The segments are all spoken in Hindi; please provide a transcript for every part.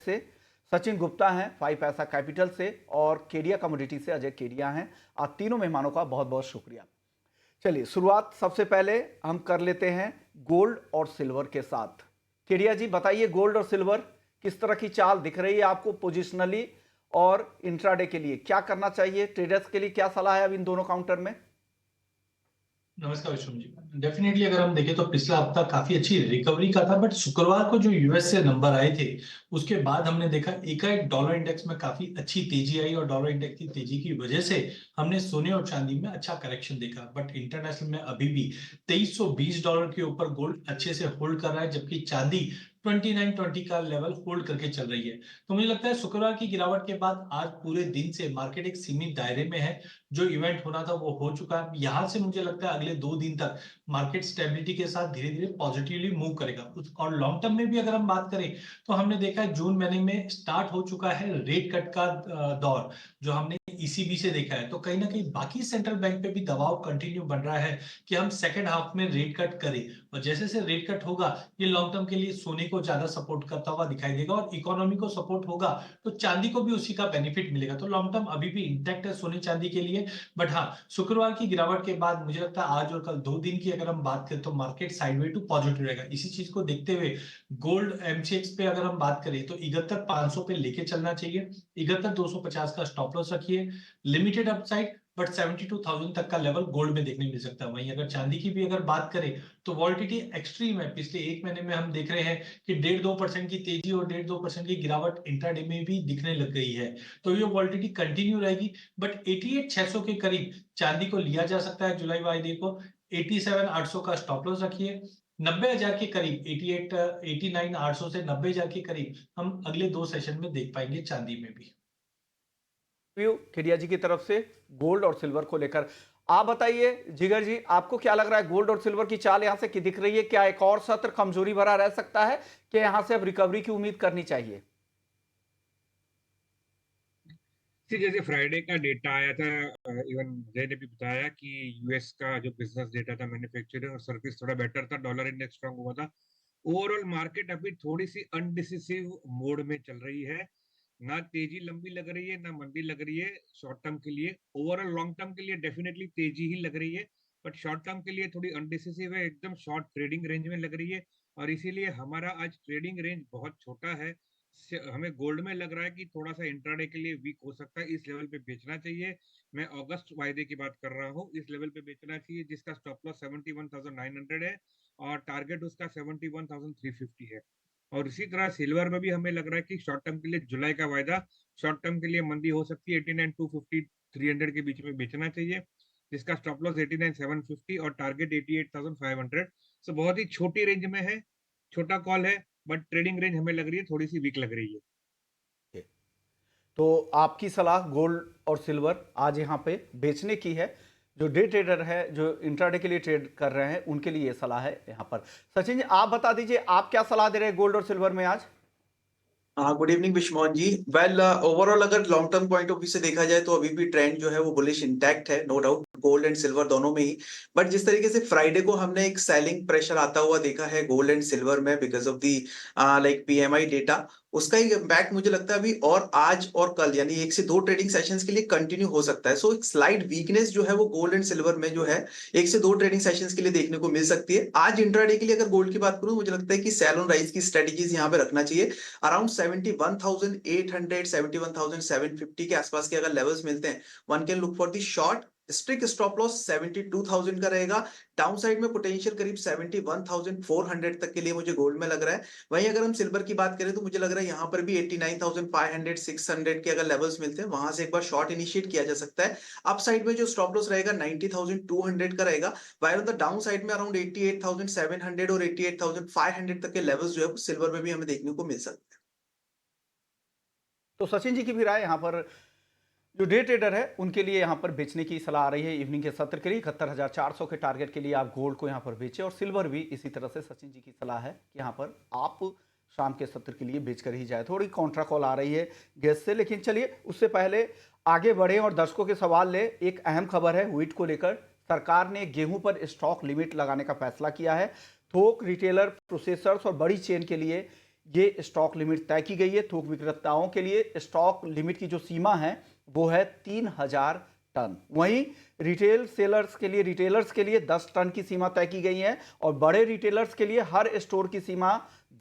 से सचिन गुप्ता हैं 5 पैसा कैपिटल से, और केडिया कमोडिटी से अजय केडिया हैं। आप तीनों मेहमानों का बहुत बहुत शुक्रिया। चलिए शुरुआत सबसे पहले हम कर लेते हैं गोल्ड और सिल्वर के साथ। केडिया जी बताइए, गोल्ड और सिल्वर किस तरह की चाल दिख रही है आपको पोजिशनली, और इंट्राडे के लिए क्या करना चाहिए, ट्रेडर्स के लिए क्या सलाह है अब इन दोनों काउंटर में? नमस्कार विश्वम जी। डेफिनेटली अगर हम देखें तो पिछला हफ्ता काफी अच्छी रिकवरी का था, बट शुक्रवार को जो यूएस से नंबर आए थे उसके बाद हमने देखा एकाएक डॉलर इंडेक्स में काफी अच्छी तेजी आई, और डॉलर इंडेक्स की तेजी की वजह से हमने सोने और चांदी में अच्छा करेक्शन देखा। बट इंटरनेशनल में अभी भी $2320 के ऊपर गोल्ड अच्छे से होल्ड कर रहा है, जबकि चांदी 2920 का लेवल होल्ड करके चल रही है। तो मुझे लगता है शुक्रवार की गिरावट के बाद आज पूरे दिन से मार्केट एक सीमित दायरे में है। जो इवेंट होना था वो हो चुका है। यहां से मुझे लगता है अगले 2 दिन तक मार्केट स्टेबिलिटी के साथ धीरे धीरे पॉजिटिवली मूव करेगा। और लॉन्ग टर्म में भी अगर हम बात करें तो हमने देखा है जून महीने में स्टार्ट हो चुका है रेट कट का दौर, जो हमने ईसीबी से देखा है। तो कहीं ना कहीं बाकी सेंट्रल बैंक पे भी दबाव कंटिन्यू बन रहा है कि हम सेकेंड हाफ में रेट कट करें, और जैसे जैसे रेट कट होगा ये लॉन्ग टर्म के लिए सोने को ज्यादा सपोर्ट करता हुआ दिखाई देगा, और इकोनॉमी को सपोर्ट होगा तो चांदी को भी उसी का बेनिफिट मिलेगा। तो लॉन्ग टर्म अभी भी इंटैक्ट है सोने चांदी के लिए। बट हाँ, शुक्रवार की गिरावट के बाद मुझे लगता है आज और कल 2 दिन की अगर हम बात करें तो मार्केट साइडवे टू पॉजिटिव रहेगा। इसी चीज को देखते हुए गोल्ड एमसीएक्स पे अगर हम बात करें तो 71,500 पे लेके चलना चाहिए। 71,250 का स्टॉप लॉस रखिए। लिमिटेड अपसाइड, बट 72,000 तक का लेवल गोल्ड में देखने मिल सकता है। वहीं अगर चांदी की भी अगर बात करें तो वॉलिटिलिटी एक्सट्रीम है। पिछले 1 महीने में हम देख रहे हैं कि 1.5-2% की तेजी और 1.5-2% की गिरावट इंट्राडे में भी दिखने लग गई है। तो ये वॉलिटिलिटी कंटिन्यू रहेगी, बट 88,600 के करीब चांदी को लिया जा सकता है जुलाई वायदे को। 87,800 का स्टॉप लॉस रखिए। 90,000 के करीब 89,800 से 90,000 के करीब हम अगले 2 सेशन में देख पाएंगे चांदी में भी। केडिया जी की तरफ से गोल्ड और सिल्वर को लेकर आप बताइए। जिगर जी, आपको क्या लग रहा है, गोल्ड और सिल्वर की चाल यहां से की दिख रही है? क्या एक और सत्र कमजोरी भरा रह सकता है कि यहां से अब रिकवरी की उम्मीद करनी चाहिए? जैसे फ्राइडे का डेटा आया था, इवन जय ने भी बताया कि यूएस का जो बिजनेस डेटा था मैन्युफैक्चरिंग और सर्विस थोड़ा बेटर था, डॉलर इंडेक्स स्ट्रांग हुआ था। ओवरऑल मार्केट अभी थोड़ी सी अनडिसिसिव मोड में चल रही है। ना तेजी लंबी लग रही है ना मंदी लग रही है शॉर्ट टर्म के लिए। ओवरऑल लॉन्ग टर्म के लिए डेफिनेटली तेजी ही लग रही है, बट शॉर्ट टर्म के लिए थोड़ी अनडिसिसिव है, एकदम शॉर्ट ट्रेडिंग रेंज में लग रही है। और इसीलिए हमारा आज ट्रेडिंग रेंज बहुत छोटा है। हमें गोल्ड में लग रहा है कि थोड़ा सा इंट्राडे के लिए वीक हो सकता है, इस लेवल पे बेचना चाहिए। मैं अगस्त वायदे की बात कर रहा हूँ, इस लेवल पे बेचना चाहिए जिसका स्टॉप लॉस 71,900 है और टारगेट उसका 71,350 है। और इसी तरह सिल्वर में भी हमें लग रहा है कि शॉर्ट टर्म के लिए जुलाई का वायदा, शॉर्ट टर्म के लिए मंदी हो सकती है, 89,250 300 के बीच में बेचना चाहिए, जिसका स्टॉप लॉस 89,750 और टारगेट 88,500। सो बहुत ही छोटी रेंज में है, छोटा कॉल है, बट ट्रेडिंग रेंज हमें लग रही है थोड़ी सी वीक लग रही है। तो आपकी सलाह गोल्ड और सिल्वर आज यहां पे बेचने की है। जो डे ट्रेडर है, जो इंट्राडे के लिए ट्रेड कर रहे हैं, उनके लिए ये सलाह है यहां पर। सचिन जी, आप बता दीजिए, आप क्या सलाह दे रहे हैं गोल्ड और सिल्वर में आज? हाँ, गुड इवनिंग विश्वमोहन जी। वेल, ओवरऑल अगर long term point of view से देखा जाए तो अभी भी ट्रेंड जो है वो बुलिश इंटैक्ट है, no doubt, gold and silver दोनों में ही। बट जिस तरीके से फ्राइडे को हमने एक सेलिंग प्रेशर आता हुआ देखा है गोल्ड एंड सिल्वर में because of the like PMI data, उसका एक इम्पैक्ट मुझे लगता है अभी और आज और कल यानी 1 से 2 ट्रेडिंग सेशंस के लिए कंटिन्यू हो सकता है। सो एक स्लाइड वीकनेस जो है वो गोल्ड एंड सिल्वर में जो है 1 से 2 ट्रेडिंग सेशंस के लिए देखने को मिल सकती है। आज इंट्राडे के लिए अगर गोल्ड की बात करूं, मुझे लगता है कि सेल ऑन राइज की स्ट्रेटेजीज यहाँ पे रखना चाहिए। अराउंड 71,800 71,750 के आसपास के अगर लेवल्स मिलते हैं, one can look for the short. Strict stop loss 72,000 का रहेगा। डाउन साइड में पोटेंशियल करीब 71,400 तक के लिए मुझे गोल्ड में लग रहा है। वहीं अगर हम सिल्वर की बात करें तो मुझे लग रहा है यहां पर भी 89,500 600 के अगर लेवल्स मिलते हैं, वहां से एक बार शॉर्ट इनिशिएट किया जा सकता है। अप साइड में जो स्टॉप लॉस रहेगा 90,200 का रहेगा। Wire on the down side में अराउंड 88,700 और 88,500 तक के लेवल्स जो है सिल्वर में भी हमें देखने को मिल सकते हैं। तो सचिन जी की भी राय यहाँ पर, जो डे ट्रेडर है उनके लिए यहाँ पर बेचने की सलाह आ रही है इवनिंग के सत्र के लिए। 71,400 के टारगेट के लिए आप गोल्ड को यहाँ पर बेचें, और सिल्वर भी इसी तरह से सचिन जी की सलाह है कि यहाँ पर आप शाम के सत्र के लिए बेचकर ही जाए। थोड़ी कॉन्ट्रा कॉल आ रही है गेस्ट से, लेकिन चलिए उससे पहले आगे बढ़े और दर्शकों के सवाल ले। एक अहम खबर है व्हीट को लेकर, सरकार ने गेहूं पर स्टॉक लिमिट लगाने का फैसला किया है। थोक, रिटेलर, प्रोसेसर्स और बड़ी चेन के लिए ये स्टॉक लिमिट तय की गई है। थोक विक्रेताओं के लिए स्टॉक लिमिट की जो सीमा है वो है 3000 टन। वहीं रिटेलर्स के लिए 10 टन की सीमा तय की गई है और बड़े रिटेलर्स के लिए हर स्टोर की सीमा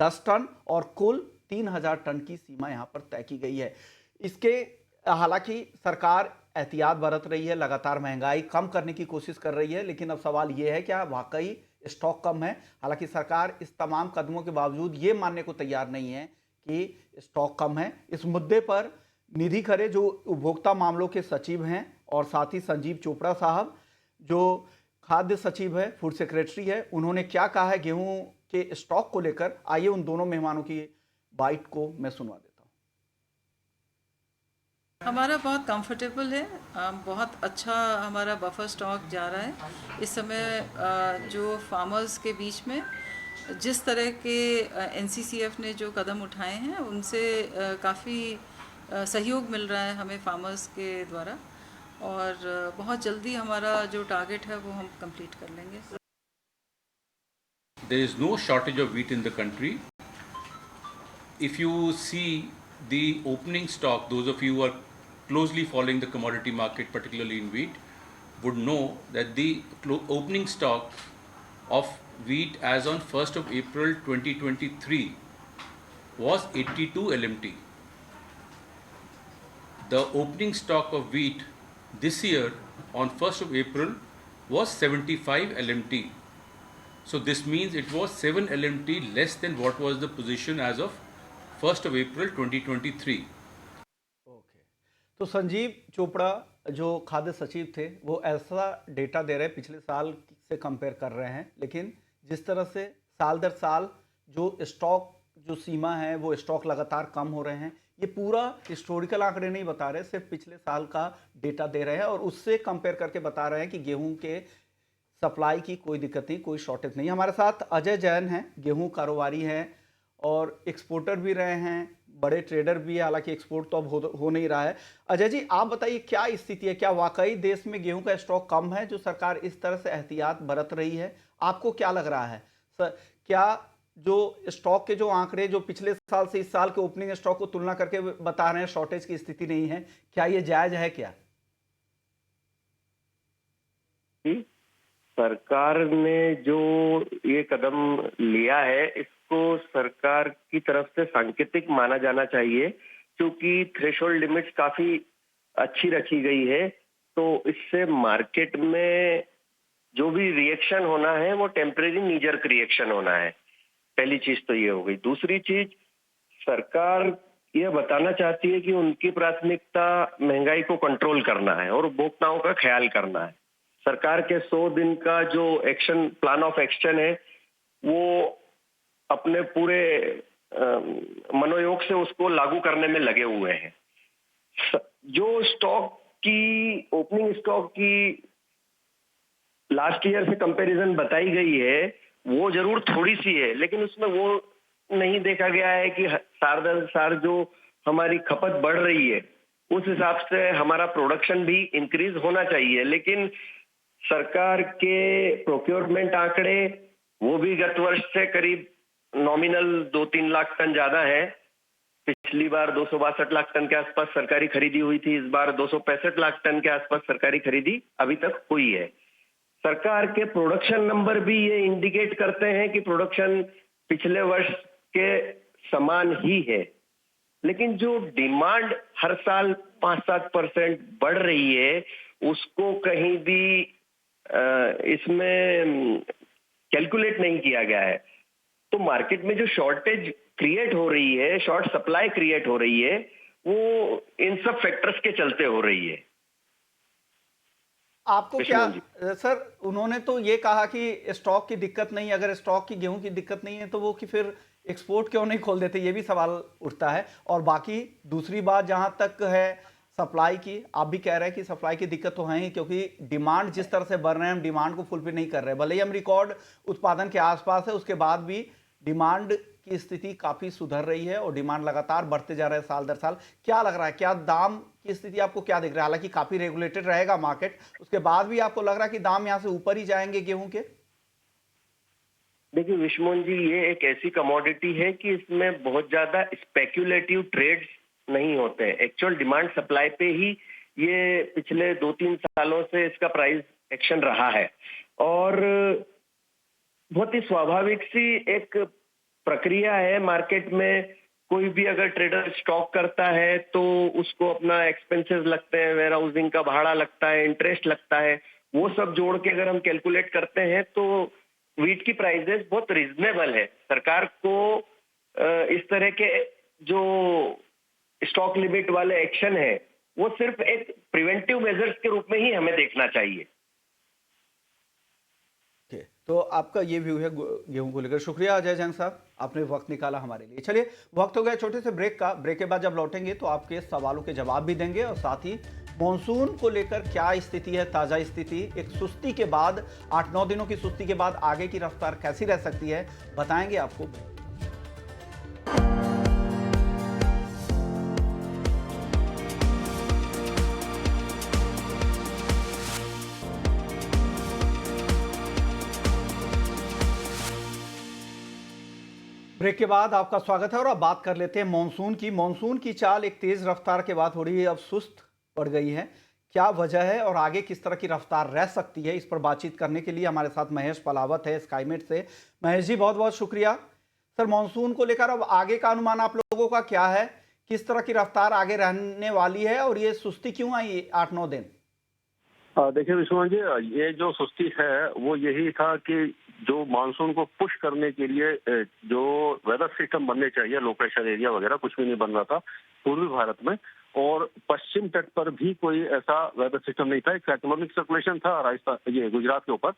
10 टन और कुल 3000 टन की सीमा यहां पर तय की गई है। इसके हालांकि सरकार एहतियात बरत रही है, लगातार महंगाई कम करने की कोशिश कर रही है, लेकिन अब सवाल यह है क्या वाकई स्टॉक कम है। हालांकि सरकार इस तमाम कदमों के बावजूद ये मानने को तैयार नहीं है कि स्टॉक कम है। इस मुद्दे पर निधि खरे जो उपभोक्ता मामलों के सचिव हैं और साथ ही संजीव चोपड़ा साहब जो खाद्य सचिव है, फूड सेक्रेटरी है, उन्होंने क्या कहा है गेहूं के स्टॉक को लेकर, आइए उन दोनों मेहमानों की बाइट को मैं सुनवा देता हूं। हमारा बहुत कंफर्टेबल है, बहुत अच्छा हमारा बफर स्टॉक जा रहा है इस समय। जो फार्मर्स के बीच में जिस तरह के एनसीसीएफ ने जो कदम उठाए हैं उनसे काफ़ी सहयोग मिल रहा है हमें फार्मर्स के द्वारा, और बहुत जल्दी हमारा जो टारगेट है वो हम कंप्लीट कर लेंगे। There is no shortage of wheat in the country. If you see the opening stock, those of you who are closely following the commodity market, particularly in wheat, would know that the opening stock of wheat as on 1st of April 2023 was 82 LMT. The opening stock of wheat this year on 1st of April was 75 LMT. So this means it was 7 LMT less than what was the position as of 1st of April 2023. Okay, तो संजीव चोपड़ा जो खाद्य सचिव थे वो ऐसा डेटा दे रहे हैं, पिछले साल से कंपेयर कर रहे हैं, लेकिन जिस तरह से साल दर साल जो स्टॉक जो सीमा है वो स्टॉक लगातार कम हो रहे हैं, ये पूरा हिस्टोरिकल आंकड़े नहीं बता रहे, सिर्फ पिछले साल का डेटा दे रहे हैं और उससे कंपेयर करके बता रहे हैं कि गेहूं के सप्लाई की कोई दिक्कत नहीं, कोई शॉर्टेज नहीं। हमारे साथ अजय जैन हैं, गेहूं कारोबारी हैं और एक्सपोर्टर भी रहे हैं, बड़े ट्रेडर भी है, हालांकि एक्सपोर्ट तो अब हो नहीं रहा है। अजय जी, आप बताइए क्या स्थिति है, क्या वाकई देश में गेहूं का स्टॉक कम है जो सरकार इस तरह से एहतियात बरत रही है? आपको क्या लग रहा है सर, क्या जो स्टॉक के जो आंकड़े जो पिछले साल से इस साल के ओपनिंग स्टॉक को तुलना करके बता रहे हैं शॉर्टेज की स्थिति नहीं है, क्या ये जायज है क्या? सरकार ने जो ये कदम लिया है इसको सरकार की तरफ से सांकेतिक माना जाना चाहिए, क्योंकि थ्रेशोल्ड लिमिट्स काफी अच्छी रखी गई है। तो इससे मार्केट में जो भी रिएक्शन होना है वो टेम्परेरी नीजर रिएक्शन होना है। पहली चीज तो ये हो गई। दूसरी चीज, सरकार ये बताना चाहती है कि उनकी प्राथमिकता महंगाई को कंट्रोल करना है और उपभोक्ताओं का ख्याल करना है। सरकार के 100 दिन का जो एक्शन प्लान ऑफ एक्शन है वो अपने पूरे मनोयोग से उसको लागू करने में लगे हुए हैं। जो स्टॉक की ओपनिंग स्टॉक की लास्ट ईयर से कंपैरिजन बताई गई है वो जरूर थोड़ी सी है, लेकिन उसमें वो नहीं देखा गया है कि साल दर साल जो हमारी खपत बढ़ रही है उस हिसाब से हमारा प्रोडक्शन भी इंक्रीज होना चाहिए। लेकिन सरकार के प्रोक्योरमेंट आंकड़े वो भी गत वर्ष से करीब नॉमिनल 2-3 लाख टन ज्यादा है। पिछली बार 262 लाख टन के आसपास सरकारी खरीदी हुई थी, इस बार 265 लाख टन के आसपास सरकारी खरीदी अभी तक हुई है। सरकार के प्रोडक्शन नंबर भी ये इंडिकेट करते हैं कि प्रोडक्शन पिछले वर्ष के समान ही है, लेकिन जो डिमांड हर साल 5-7% बढ़ रही है उसको कहीं भी इसमें कैलकुलेट नहीं किया गया है। तो मार्केट में जो शॉर्टेज क्रिएट हो रही है, शॉर्ट सप्लाई क्रिएट हो रही है, वो इन सब फैक्टर्स के चलते हो रही है। आपको क्या सर, उन्होंने तो ये कहा कि स्टॉक की दिक्कत नहीं, अगर स्टॉक की गेहूं की दिक्कत नहीं है तो वो कि फिर एक्सपोर्ट क्यों नहीं खोल देते, ये भी सवाल उठता है। और बाकी दूसरी बात जहां तक है सप्लाई की, आप भी कह रहे हैं कि सप्लाई की दिक्कत तो है ही, क्योंकि डिमांड जिस तरह से बढ़ रहे हैं हम डिमांड को फुलफिल नहीं कर रहे। भले ही हम रिकॉर्ड उत्पादन के आसपास है, उसके बाद भी डिमांड की स्थिति काफी सुधर रही है और डिमांड लगातार बढ़ते जा रहे हैं साल दर साल। क्या लग रहा है, क्या दाम की स्थिति आपको क्या दिख रहा है? हालांकि काफी रेगुलेटेड रहेगा मार्केट, उसके बाद भी आपको लग रहा है कि दाम यहां से ऊपर ही जाएंगे गेहूं के? देखिए विश्वमोहन जी, ये एक ऐसी कमोडिटी है कि इसमें बहुत ज्यादा स्पेक्युलेटिव ट्रेड्स नहीं होते हैं। एक्चुअल डिमांड सप्लाई पे ही ये पिछले 2-3 सालों से इसका प्राइस एक्शन रहा है और बहुत ही स्वाभाविक सी एक प्रक्रिया है मार्केट में। कोई भी अगर ट्रेडर स्टॉक करता है तो उसको अपना एक्सपेंसेस लगते हैं, वेयर हाउसिंग का भाड़ा लगता है, इंटरेस्ट लगता है, वो सब जोड़ के अगर हम कैलकुलेट करते हैं तो वीट की प्राइसेस बहुत रिजनेबल है। सरकार को इस तरह के जो स्टॉक लिमिट वाले एक्शन है वो सिर्फ एक प्रिवेंटिव मेजर्स के रूप में ही हमें देखना चाहिए। ओके, तो आपका ये व्यू है गेहूं को लेकर। शुक्रिया अजय जैन साहब, आपने वक्त निकाला हमारे लिए। चलिए, वक्त हो गया छोटे से ब्रेक का। ब्रेक के बाद जब लौटेंगे तो आपके सवालों के जवाब भी देंगे और साथ ही मॉनसून को लेकर क्या स्थिति है, ताज़ा स्थिति, एक सुस्ती के बाद 8-9 दिनों की सुस्ती के बाद आगे की रफ्तार कैसी रह सकती है, बताएंगे आपको। ब्रेक के बाद आपका स्वागत है और अब बात कर लेते हैं मॉनसून की। मॉनसून की चाल एक तेज रफ्तार के बाद थोड़ी अब सुस्त पड़ गई है। क्या वजह है और आगे किस तरह की रफ्तार रह सकती है, इस पर बातचीत करने के लिए हमारे साथ महेश पलावत है स्काईमेट से। महेश जी, बहुत बहुत शुक्रिया। सर, मॉनसून को लेकर अब आगे का अनुमान आप लोगों का क्या है? किस तरह की रफ्तार आगे रहने वाली है और ये सुस्ती क्यों आई 8-9 दिन? देखिए विश्वनाथ जी, ये जो सुस्ती है वो यही था कि जो मानसून को पुश करने के लिए जो वेदर सिस्टम बनने चाहिए, लो प्रेशर एरिया वगैरह कुछ भी नहीं बन रहा था पूर्वी भारत में, और पश्चिम तट पर भी कोई ऐसा वेदर सिस्टम नहीं था। एक साइक्लोनिक सर्कुलेशन था राजस्थान, ये गुजरात के ऊपर,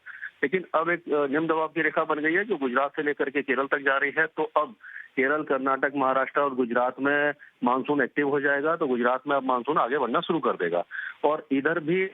लेकिन अब एक निम्न दबाव की रेखा बन गई है जो गुजरात से लेकर के केरल तक जा रही है। तो अब केरल, कर्नाटक, महाराष्ट्र और गुजरात में मानसून एक्टिव हो जाएगा, तो गुजरात में अब मानसून आगे बढ़ना शुरू कर देगा। और इधर भी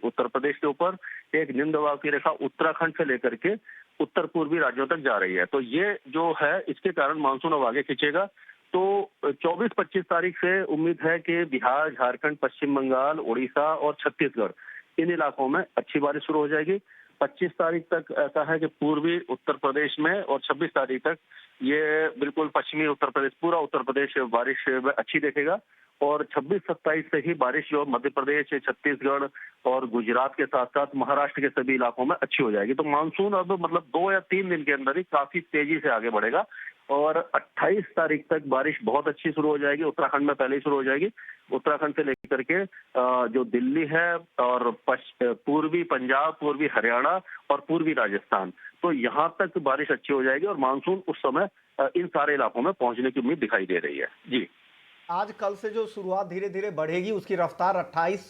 उत्तर प्रदेश के ऊपर एक निम्न दबाव की रेखा उत्तराखंड से लेकर के उत्तर पूर्वी राज्यों तक जा रही है। तो ये जो है, इसके कारण मानसून अब आगे खींचेगा। तो 24-25 तारीख से उम्मीद है कि बिहार, झारखंड, पश्चिम बंगाल, उड़ीसा और छत्तीसगढ़, इन इलाकों में अच्छी बारिश शुरू हो जाएगी। 25 तारीख तक ऐसा है कि पूर्वी उत्तर प्रदेश में, और 26 तारीख तक ये बिल्कुल पश्चिमी उत्तर प्रदेश, पूरा उत्तर प्रदेश बारिश में अच्छी देखेगा। और 26-27 से ही बारिश जो मध्य प्रदेश, छत्तीसगढ़ और गुजरात के साथ साथ महाराष्ट्र के सभी इलाकों में अच्छी हो जाएगी। तो मानसून अब मतलब 2 या 3 दिन के अंदर ही काफी तेजी से आगे बढ़ेगा और 28 तारीख तक बारिश बहुत अच्छी शुरू हो जाएगी। उत्तराखंड में पहले ही शुरू हो जाएगी। उत्तराखंड से लेकर के जो दिल्ली है और पूर्वी पंजाब, पूर्वी हरियाणा और पूर्वी राजस्थान, तो यहाँ तक बारिश अच्छी हो जाएगी और मानसून उस समय इन सारे इलाकों में पहुंचने की उम्मीद दिखाई दे रही है। जी, आज कल से जो शुरुआत धीरे धीरे बढ़ेगी, उसकी रफ्तार 28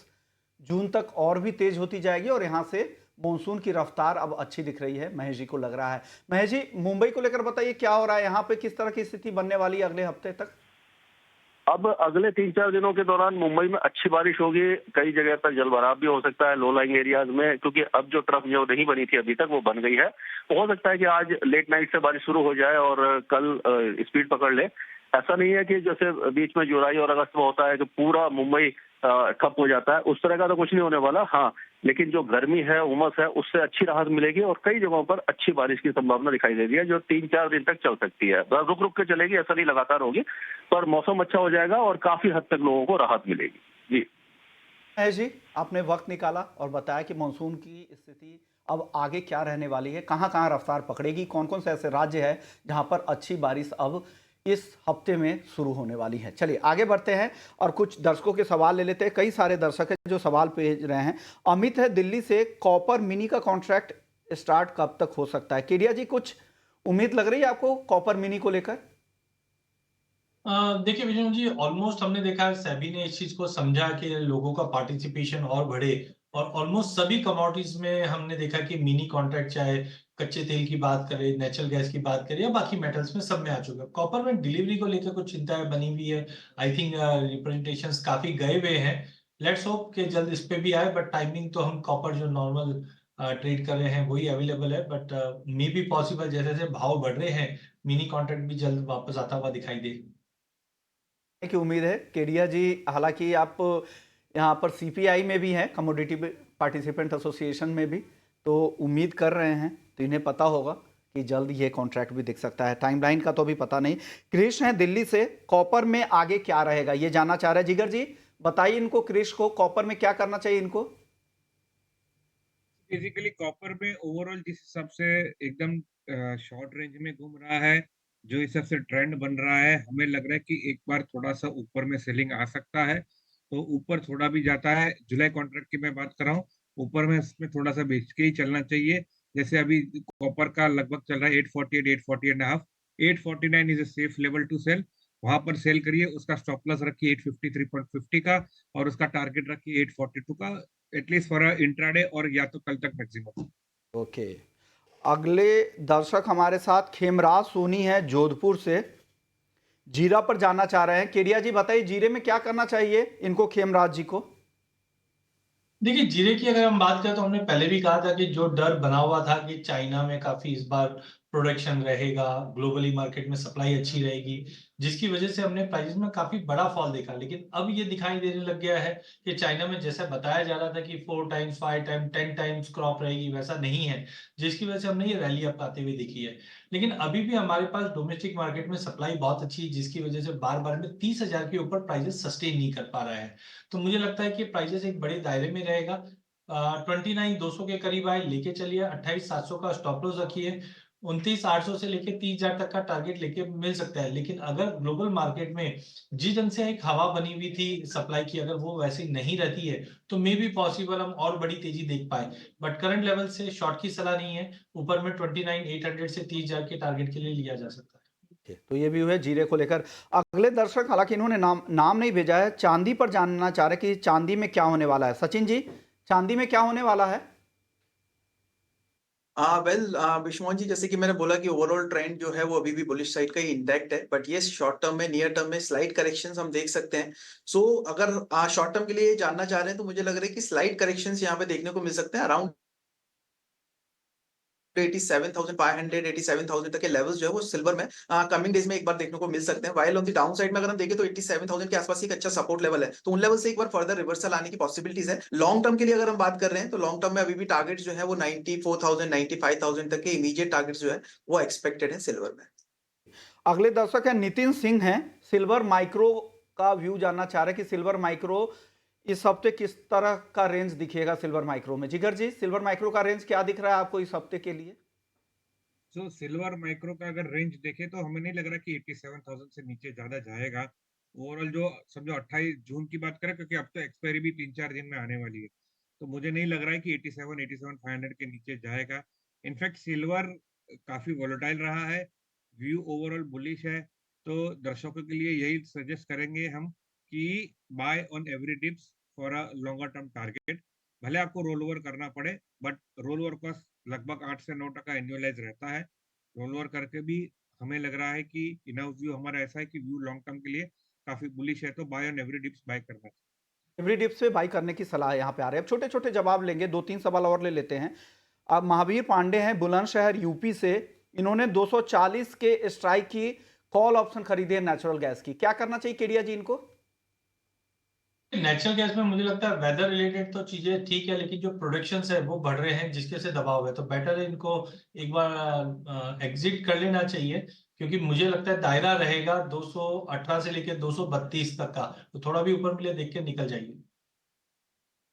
जून तक और भी तेज होती जाएगी और यहाँ से मॉनसून की रफ्तार अब अच्छी दिख रही है, महेश जी को लग रहा है। महेश जी, मुंबई को लेकर बताइए क्या हो रहा है यहाँ पे, किस तरह की स्थिति बनने वाली है अगले हफ्ते तक? अब अगले 3-4 दिनों के दौरान मुंबई में अच्छी बारिश होगी। कई जगह पर जलभराव भी हो सकता है लो लाइंग एरियाज में, क्योंकि अब जो ट्रफ जो नहीं बनी थी अभी तक, वो बन गई है। हो सकता है कि आज लेट नाइट से बारिश शुरू हो जाए और कल स्पीड पकड़ ले। ऐसा नहीं है कि जैसे बीच में जुलाई और अगस्त में होता है कि पूरा मुंबई ठप हो जाता है, उस तरह का तो कुछ नहीं होने वाला। हाँ, लेकिन जो गर्मी है, उमस है, उससे अच्छी राहत मिलेगी और कई जगहों पर अच्छी बारिश की संभावना दिखाई दे रही है, जो 3-4 दिन तक चल सकती है। रुक रुक के चलेगी, ऐसा नहीं लगातार होगी, पर मौसम अच्छा हो जाएगा और काफी हद तक लोगों को राहत मिलेगी। जी महेश जी, आपने वक्त निकाला और बताया कि मानसून की स्थिति अब आगे क्या रहने वाली है, कहाँ कहाँ रफ्तार पकड़ेगी, कौन कौन से ऐसे राज्य है जहाँ पर अच्छी बारिश अब इस हफ्ते में शुरू होने वाली है। चलिए आगे बढ़ते हैं और कुछ दर्शकों के सवाल ले लेते हैं। कई सारे दर्शक हैं जो सवाल भेज रहे हैं। अमित है दिल्ली से, कॉपर मिनी का कॉन्ट्रैक्ट स्टार्ट कब तक हो सकता है? केडिया जी, कुछ उम्मीद लग रही है आपको कॉपर मिनी को लेकर? देखिए विजय जी, ऑलमोस्ट हमने देखा है सेबी ने इस चीज को समझा कि लोगों का पार्टिसिपेशन और बढ़े, और ऑलमोस्ट सभी कमोडिटीज में हमने देखा कि मिनी कॉन्ट्रैक्ट, चाहे कच्चे तेल की बात करें, नेचुरल गैस की बात करें या बाकी मेटल्स में, सब में आ चुका है। कॉपर में डिलीवरी को लेकर कुछ चिंताएं बनी हुई है। आई थिंक रिप्रेजेंटेशंस काफी गए हुए हैं। लेट्स होप कि जल्द इस पे भी आए, बट टाइमिंग तो हम कॉपर जो नॉर्मल ट्रेड कर रहे हैं वही अवेलेबल है, बट मे बी पॉसिबल जैसे जैसे भाव बढ़ रहे हैं मिनी कॉन्ट्रैक्ट भी जल्द वापस आता हुआ दिखाई दे। की उम्मीद है केडिया जी। हालांकि आप यहाँ पर सीपीआई में भी हैं, कमोडिटी पार्टिसिपेंट एसोसिएशन में भी, तो उम्मीद कर रहे हैं तो इन्हें पता होगा कि जल्द ये कॉन्ट्रैक्ट भी दिख सकता है। टाइमलाइन का तो अभी पता नहीं। क्रिश हैं दिल्ली से, कॉपर में आगे क्या रहेगा ये जानना चाह रहे हैं। जिगर जी बताइए इनको, क्रिश को कॉपर में क्या करना चाहिए इनको। बेसिकली कॉपर में ओवरऑल जिस हिसाब से एकदम शॉर्ट रेंज में घूम रहा है, जो हिसाब से ट्रेंड बन रहा है, हमें लग रहा है कि एक बार थोड़ा सा ऊपर में सेलिंग आ सकता है। तो ऊपर थोड़ा भी जाता है, जुलाई कॉन्ट्रैक्ट की मैं बात कर रहा हूँ, ऊपर में इसमें थोड़ा सा बेच के ही चलना चाहिए। जैसे अभी कॉपर का लगभग चल रहा है 848, 840 and half, 849 is a safe level to sell, वहां पर सेल करिए। उसका स्टॉप लॉस रखिए 853.50 का और उसका टारगेट रखिए 842 का, एटलीस्ट फॉर इंट्राडे और या तो कल तक मैक्सिमम। ओके, अगले दर्शक हमारे साथ खेमराज सोनी है जोधपुर से, जीरा पर जानना चाह रहे हैं। केडिया जी बताइए जीरे में क्या करना चाहिए इनको, खेमराज जी को। देखिए, जीरे की अगर हम बात करें तो हमने पहले भी कहा था कि जो डर बना हुआ था कि चाइना में काफी इस बार प्रोडक्शन रहेगा, ग्लोबली मार्केट में सप्लाई अच्छी रहेगी, जिसकी वजह से हमने प्राइस में काफी बड़ा फॉल देखा। लेकिन अब ये दिखाई देने लग गया है कि चाइना में जैसा बताया जा रहा था कि 4 टाइम्स 5 टाइम्स 10 टाइम्स क्रॉप रहेगी, वैसा नहीं है, जिसकी वजह से हमने ये रैली अप आते हुए देखी है। लेकिन अभी भी हमारे पास डोमेस्टिक मार्केट में सप्लाई बहुत अच्छी है, जिसकी वजह से बार बार में 30,000 के ऊपर प्राइसेस सस्टेन नहीं कर पा रहा है। तो मुझे लगता है कि प्राइसेस एक बड़े दायरे में रहेगा। 29,200 के करीब आए लेके चलिए, 28,700 का स्टॉप लॉस रखिए, 29,800 से लेके 30,000 तक का टारगेट लेके मिल सकता है। लेकिन अगर ग्लोबल मार्केट में जिस ढंग से एक हवा बनी हुई थी सप्लाई की, अगर वो वैसी नहीं रहती है तो मे बी पॉसिबल हम और बड़ी तेजी देख पाए। बट करंट लेवल से शॉर्ट की सलाह नहीं है, ऊपर में 29,800 से 30,000 के टारगेट के लिए लिया जा सकता है। तो ये भी हुए जीरे को लेकर। अगले दर्शक, हालांकि इन्होंने नाम नहीं भेजा है, चांदी पर जानना चाह रहे कि चांदी में क्या होने वाला है। सचिन जी, चांदी में क्या होने वाला है। विश्वमोहन जी, जैसे कि मैंने बोला कि ओवरऑल ट्रेंड जो है वो अभी भी बुलिश साइड का ही इंटैक्ट है, बट ये शॉर्ट टर्म में, नियर टर्म में स्लाइड करेक्शंस हम देख सकते हैं। सो अगर शॉर्ट टर्म के लिए जानना चाह रहे हैं तो मुझे लग रहा है कि स्लाइड करेक्शंस यहाँ पे देखने को मिल सकते हैं अराउंड 87,500 87,000 तक के लेवल्स जो है वो सिल्वर में कमिंग डेज में एक बार देखने को मिल सकते हैं। While on the down side में अगर हम देखें तो 87,000 के आसपास एक अच्छा सपोर्ट लेवल है, तो उन लेवल से एक बार फर्दर रिवर्सल आने की पॉसिबिलिटीज है। लॉन्ग टर्म के लिए अगर हम बात कर रहे हैं तो लॉन्ग टर्म में अभी भी टारगेट जो है वो 94,000 95,000 तक के इमीडिएट टारगेट जो है वो एक्सपेक्टेड है सिल्वर में। अगले दर्शक है नितिन सिंह हैं, सिल्वर माइक्रो का व्यू जानना चाह रहे हैं कि सिल्वर माइक्रो इस हफ्ते किस तरह का रेंज दिखेगा सिल्वर माइक्रो में। जिगर जी, सिल्वर माइक्रो का रेंज क्या दिख रहा है आपको इस हफ्ते के लिए। तो सिल्वर माइक्रो का अगर रेंज देखे तो हमें नहीं लग रहा कि 87,000 से नीचे ज्यादा जाएगा। ओवरऑल जो समझो 28 जून की बात करें, क्योंकि अब तो एक्सपायरी भी 3-4 दिन में आने वाली है, तो मुझे नहीं लग रहा है कि 87,500 के नीचे जाएगा। इनफैक्ट सिल्वर काफी वोलेटाइल रहा है, व्यू ओवरऑल बुलिश है, तो दर्शकों के लिए यही सजेस्ट करेंगे हम कि buy on every dips for a longer term target. भले आपको रोल ओवर करना पड़े, बट रोल ओवर कॉस्ट लगभग 8 से 9% एनुअलाइज रहता है। रोल ओवर करके भी हमें लग रहा है कि इनफ व्यू हमारा ऐसा है कि व्यू लॉन्ग टर्म के लिए काफी बुलिश है, तो buy on every dips buy करना चाहिए। एवरी डिप्स पे बाई करने की सलाह यहाँ पे आ रही है। अब छोटे छोटे जवाब लेंगे, 2-3 सवाल और ले लेते हैं। अब महावीर पांडे हैं बुलंदशहर यूपी से, इन्होंने 240 के स्ट्राइक की कॉल ऑप्शन खरीदे है नेचुरल गैस की, क्या करना चाहिए केडिया जी इनको। नेचुरल गैस में मुझे लगता है वेदर रिलेटेड तो चीजें ठीक है, लेकिन जो प्रोडक्शन है वो बढ़ रहे हैं, जिसके से दबाव है, तो बेटर है इनको एक बार एग्जिट कर लेना चाहिए। क्योंकि मुझे लगता है दायरा रहेगा 218 से लेकर 232 तक का, तो थोड़ा भी ऊपर मिले देख के निकल जाइए।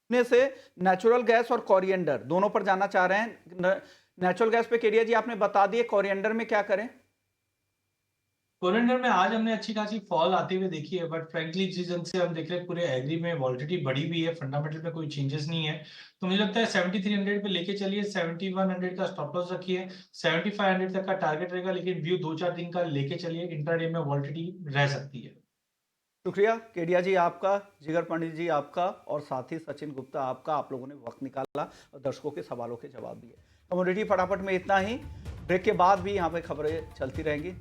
में से नेचुरल गैस और कोरिएंडर दोनों पर जाना चाह रहे हैं। नेचुरल गैस पे केडिया जी आपने बता दिए, कोरिएंडर में क्या करें। कोरिएंडर में आज हमने अच्छी खासी फॉल आते हुए देखी है, बट फ्रैंकली जिस ढंग से हम देख रहे हैं पूरे एग्री में वॉलिटिलिटी बढ़ी हुई है, फंडामेंटल में कोई चेंजेस नहीं है, तो मुझे लगता है 7300 पे लेके चलिए, 7100 का स्टॉप लॉस रखिए, 7500 तक का टारगेट रहेगा, लेकिन व्यू 2-4 दिन का लेके चलिए, इंट्राडे में वॉलिटिलिटी रह सकती है। शुक्रिया केडिया जी आपका, जिगर पंडित जी आपका, और साथ ही सचिन गुप्ता आपका, आप लोगों ने वक्त निकाला और दर्शकों के सवालों के जवाब दिए। कमोडिटी फटाफट में इतना ही, ब्रेक के बाद भी यहाँ पे खबरें चलती रहेंगी।